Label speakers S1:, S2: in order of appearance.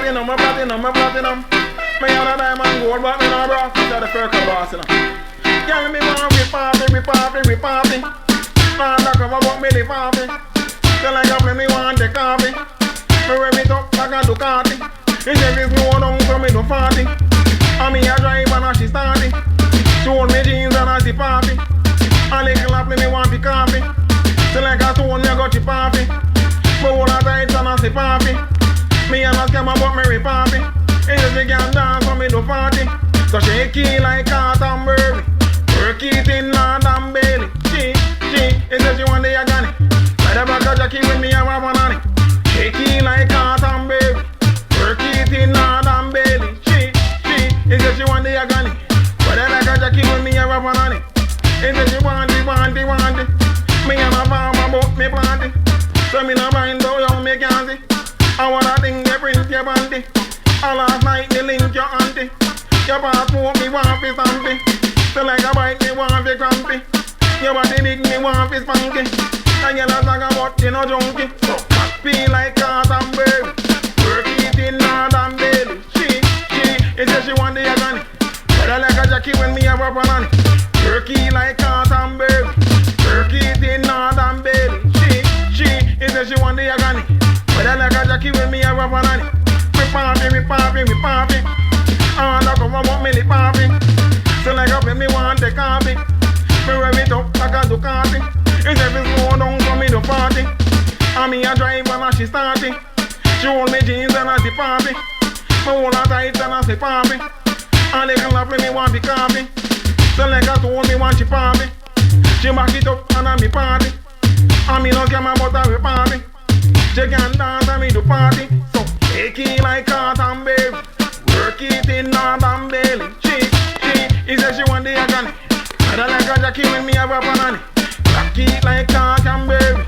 S1: platinum, my platinum, my platinum. Me have a diamond gold, but me no brass. This is the Furcal boss, you know. Girl, me want we party. Man, look over about me the party. Tell like a play me want the coffee. Me rev it up like a Ducati. She say this me one down so me do 40. And me a drive and she starting. She hold me jeans and I see party. And little up me want the coffee. Tell like a stone me a got the party. Me hold her tight and I see party. Me and a scam about me party. She say she can dance so me do 40. So shake it like cotton berry. Work it in land and belly. She says she want the agony. By the back of Jackie with me have a banana. Shake it like cotton baby. Work it in land and belly. She says she want the agony. By the back of Jackie with me have a banana. She says she want it. Me and a farm about me planty. So me no mind how young me can see. I want a thing they print your bandy. All last night they link your auntie. Your passport me want fi stampy. So like a bike me want fi crampy. Your body big me want fi spanky. And you not talk about you no junkie. So happy like cotton berry. Work it in northern belly. She says she want the agony. Better like a Jackie when me have a banana. Work it like cotton berry. Work it in northern belly. She says she want the agony. Better like a Jackie when me have a banana. We party. And I come about me the party. So like up when me want the coffee. Me rev it up like a Ducati. It's every slow down for me to party. And me a drive and she starting. She hold me jeans and I see party. Me hold her tight and I see party. And they can laugh when me want the coffee. So like I told me want she party. She back it up and I me party. And me no care about her party. She can dance and me do party. So take it like cotton baby. Work it in northern belly. She says she want the agony. I don't like a Jackie when me have a banana. Rock it like cotton baby.